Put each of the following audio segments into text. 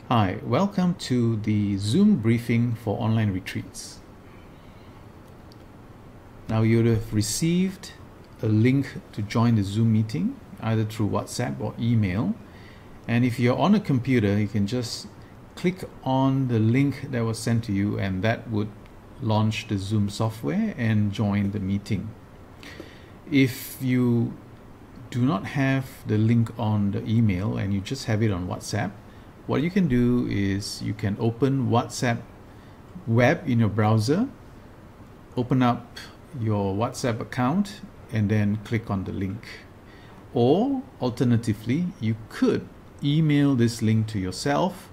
Hi, welcome to the Zoom briefing for online retreats. Now you would have received a link to join the Zoom meeting either through WhatsApp or email. And if you're on a computer, you can just click on the link that was sent to you and that would launch the Zoom software and join the meeting. If you do not have the link on the email and you just have it on WhatsApp, what you can do is you can open WhatsApp web in your browser, open up your WhatsApp account and then click on the link. Or alternatively, you could email this link to yourself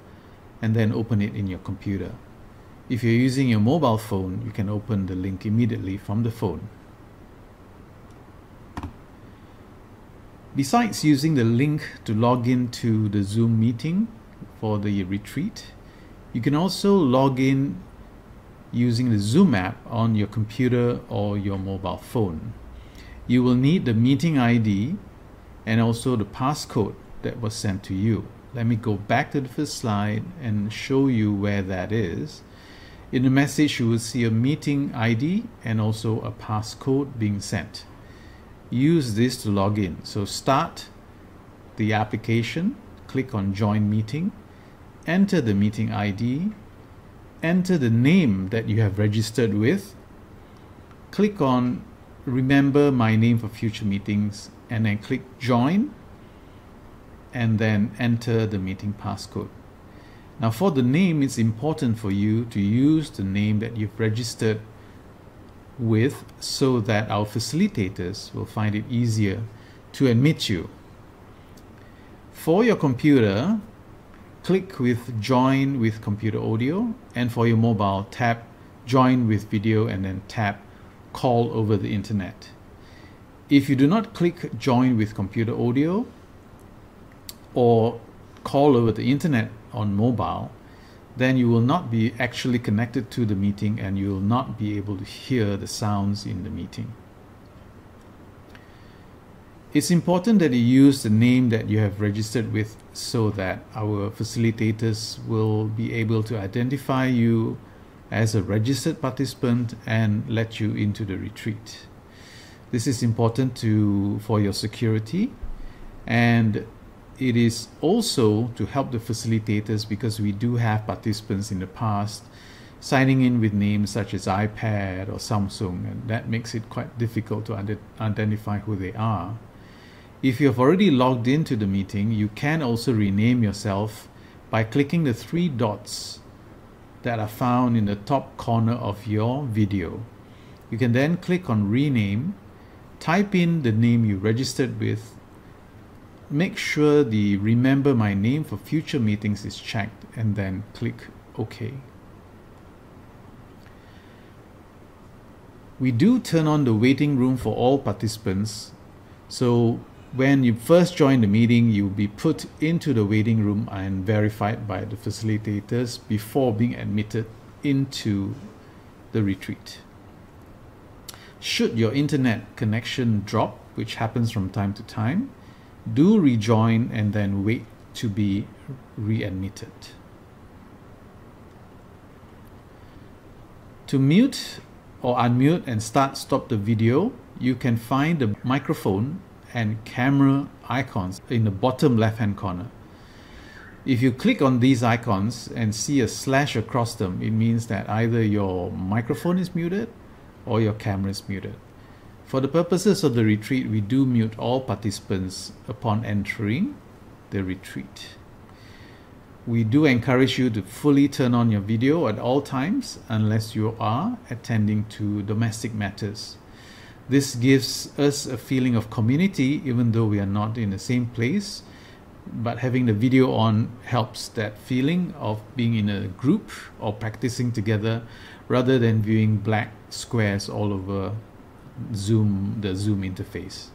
and then open it in your computer. If you're using your mobile phone, you can open the link immediately from the phone. Besides using the link to log in to the Zoom meeting for the retreat, you can also log in using the Zoom app on your computer or your mobile phone. You will need the meeting ID and also the passcode that was sent to you. Let me go back to the first slide and show you where that is. In the message, you will see a meeting ID and also a passcode being sent. Use this to log in. So start the application, click on Join Meeting, enter the meeting ID, enter the name that you have registered with, click on Remember My Name for Future Meetings, and then click Join, and then enter the meeting passcode. Now for the name, it's important for you to use the name that you've registered with so that our facilitators will find it easier to admit you. For your computer, click with Join with Computer Audio, and for your mobile, tap Join with Video and then tap Call over the Internet. If you do not click Join with Computer Audio or Call over the Internet on mobile, then you will not be actually connected to the meeting and you will not be able to hear the sounds in the meeting. It's important that you use the name that you have registered with so that our facilitators will be able to identify you as a registered participant and let you into the retreat. This is important for your security, and it is also to help the facilitators because we do have participants in the past signing in with names such as iPad or Samsung, and that makes it quite difficult to identify who they are. If you have already logged into the meeting, you can also rename yourself by clicking the three dots that are found in the top corner of your video. You can then click on Rename, type in the name you registered with, make sure the Remember My Name for Future Meetings is checked, and then click OK. We do turn on the waiting room for all participants, so when you first join the meeting, you'll be put into the waiting room and verified by the facilitators before being admitted into the retreat. Should your internet connection drop, which happens from time to time, do rejoin and then wait to be readmitted. To mute or unmute and stop the video, you can find the microphone and camera icons in the bottom left hand corner. If you click on these icons and see a slash across them, it means that either your microphone is muted or your camera is muted. For the purposes of the retreat, we do mute all participants upon entering the retreat. We do encourage you to fully turn on your video at all times unless you are attending to domestic matters. This gives us a feeling of community even though we are not in the same place, but having the video on helps that feeling of being in a group or practicing together rather than viewing black squares all over the Zoom interface.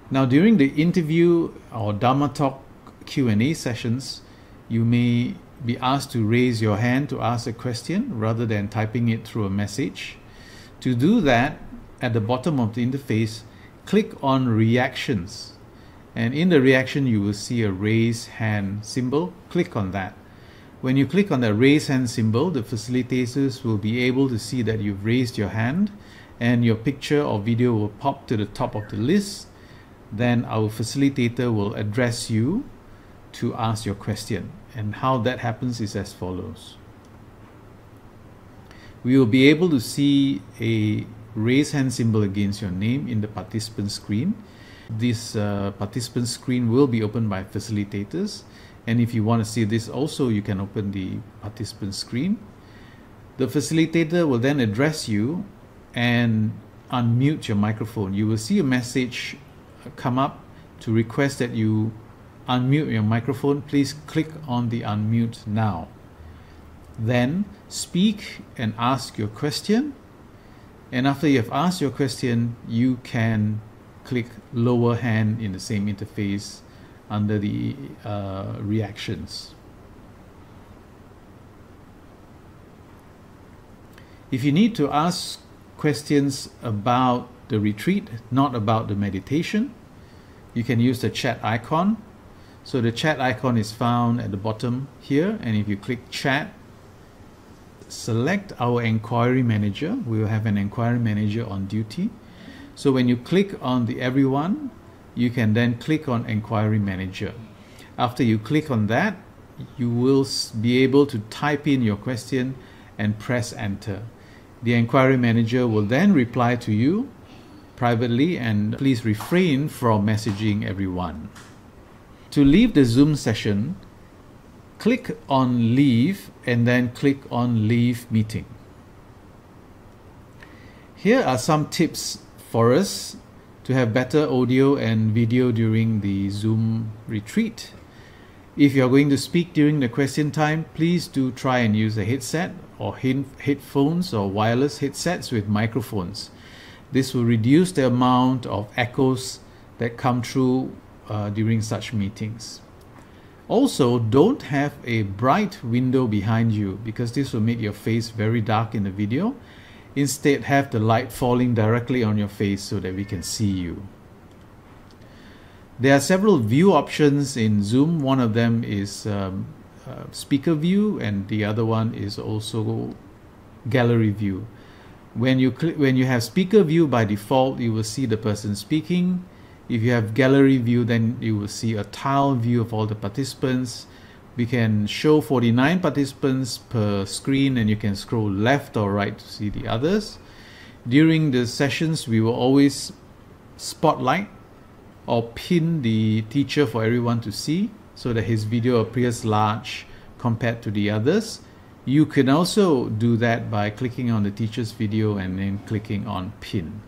Now during the interview or Dharma Talk Q&A sessions, you may be asked to raise your hand to ask a question rather than typing it through a message. To do that, at the bottom of the interface, click on Reactions and in the reaction you will see a raise hand symbol. Click on that. When you click on the raise hand symbol, the facilitators will be able to see that you've raised your hand, and your picture or video will pop to the top of the list. Then our facilitator will address you to ask your question, and how that happens is as follows. We will be able to see a raise hand symbol against your name in the participant screen. This participant screen will be opened by facilitators, and if you want to see this also, you can open the participant screen. The facilitator will then address you and unmute your microphone. You will see a message come up to request that you unmute your microphone. Please click on the unmute now. Then speak and ask your question, and after you have asked your question, you can click lower hand in the same interface under the reactions. If you need to ask questions about the retreat, not about the meditation, you can use the chat icon. So the chat icon is found at the bottom here, and if you click chat, select our inquiry manager. We will have an inquiry manager on duty. So when you click on the everyone, you can then click on inquiry manager. After you click on that, you will be able to type in your question and press enter. The inquiry manager will then reply to you privately, and please refrain from messaging everyone. To leave the Zoom session, click on leave and then click on leave meeting. Here are some tips for us to have better audio and video during the Zoom retreat. If you are going to speak during the question time, please do try and use a headset or headphones or wireless headsets with microphones. This will reduce the amount of echoes that come through during such meetings. Also, don't have a bright window behind you, because this will make your face very dark in the video. Instead, have the light falling directly on your face so that we can see you. There are several view options in Zoom. One of them is speaker view, and the other one is also gallery view. When you have speaker view, by default you will see the person speaking. If you have gallery view, then you will see a tile view of all the participants. We can show 49 participants per screen, and you can scroll left or right to see the others. During the sessions, we will always spotlight or pin the teacher for everyone to see, so that his video appears large compared to the others. You can also do that by clicking on the teacher's video and then clicking on pin.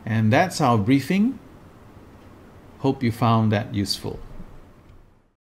And that's our briefing. Hope you found that useful.